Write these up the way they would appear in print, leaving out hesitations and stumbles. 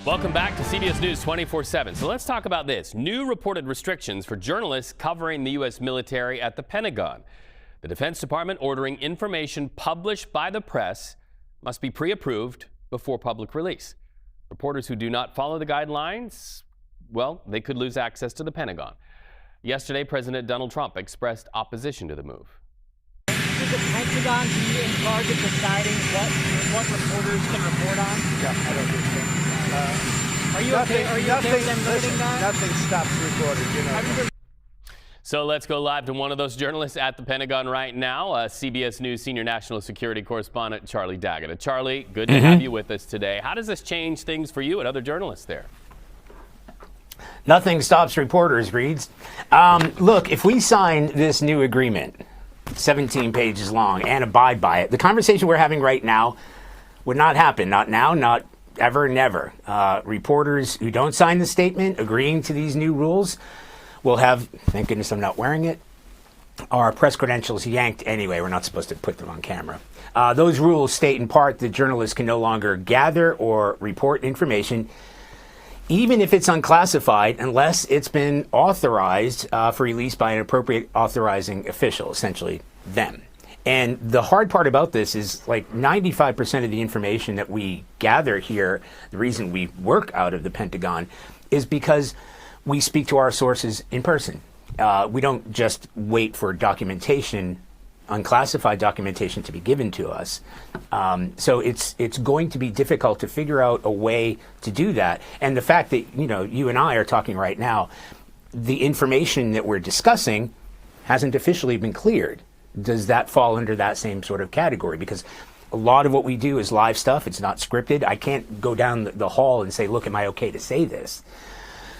Welcome back to CBS News 24/7. So let's talk about this. New reported restrictions for journalists covering the U.S. military at the Pentagon. The Defense Department ordering information published by the press must be pre-approved before public release. Reporters who do not follow the guidelines, well, they could lose access to the Pentagon. Yesterday, President Donald Trump expressed opposition to the move. Should the Pentagon be in charge of deciding what reporters can report on? No, I don't think so. Are you okay with them limiting that? Nothing stops reporters, you know. So let's go live to one of those journalists at the Pentagon right now, CBS News senior national security correspondent Charlie Daggett. Charlie, good to have you with us today. How does this change things for you and other journalists there? Nothing stops reporters, Reeds. Look, if we sign this new agreement, 17 pages long, and abide by it, the conversation we're having right now would not happen. Not now, not ever, never. Reporters who don't sign the statement agreeing to these new rules will have, thank goodness I'm not wearing it, our press credentials yanked anyway. We're not supposed to put them on camera. Those rules state in part that journalists can no longer gather or report information, even if it's unclassified, unless it's been authorized for release by an appropriate authorizing official, essentially them. And the hard part about this is like 95% of the information that we gather here, the reason we work out of the Pentagon, is because we speak to our sources in person. We don't just wait for documentation, unclassified documentation, to be given to us. So it's going to be difficult to figure out a way to do that. And the fact that, you know, you and I are talking right now, the information that we're discussing hasn't officially been cleared. Does that fall under that same sort of category? Because a lot of what we do is live stuff. It's not scripted. I can't go down the hall and say, look, am I okay to say this?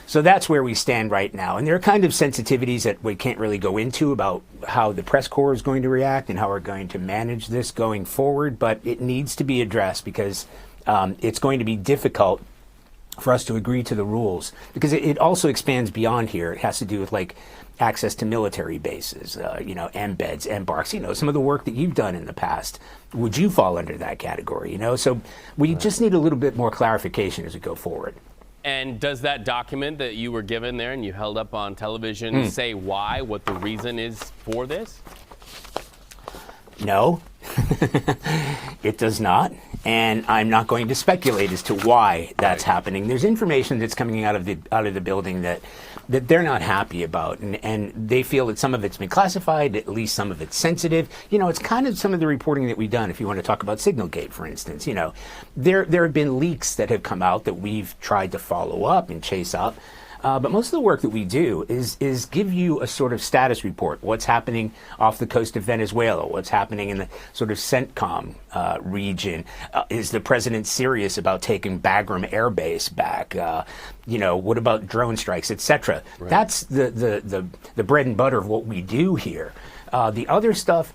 So that's where we stand right now. And there are kind of sensitivities that we can't really go into about how the press corps is going to react and how we're going to manage this going forward. But it needs to be addressed because it's going to be difficult for us to agree to the rules, because it also expands beyond here. It has to do with like access to military bases, embeds, embarks, some of the work that you've done in the past. Would you fall under that category? So we just need a little bit more clarification as we go forward. And does that document that you were given there and you held up on television say why, what the reason is for this? No, it does not. And I'm not going to speculate as to why that's happening. There's information that's coming out of the building that they're not happy about, and they feel that some of it's been classified, at least some of it's sensitive. It's kind of some of the reporting that we've done. If you want to talk about Signalgate, for instance, there have been leaks that have come out that we've tried to follow up and chase up. But most of the work that we do is give you a sort of status report. What's happening off the coast of Venezuela? What's happening in the sort of CENTCOM region? Is the president serious about taking Bagram Air Base back? What about drone strikes, etc.? Right. That's the bread and butter of what we do here. The other stuff,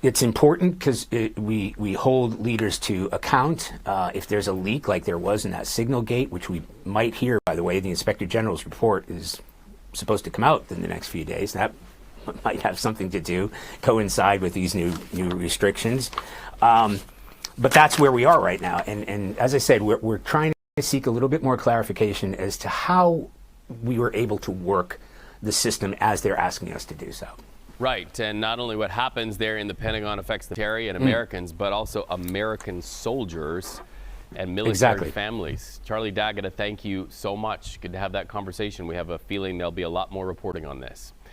it's important because we hold leaders to account. If there's a leak like there was in that Signalgate, which we might hear, by the way, the Inspector General's report is supposed to come out in the next few days. That might have something to coincide with these new restrictions. But that's where we are right now. And as I said, we're trying to seek a little bit more clarification as to how we were able to work the system as they're asking us to do so. Right, and not only what happens there in the Pentagon affects the military and Americans, but also American soldiers and military families. Charlie Daggett, thank you so much. Good to have that conversation. We have a feeling there'll be a lot more reporting on this.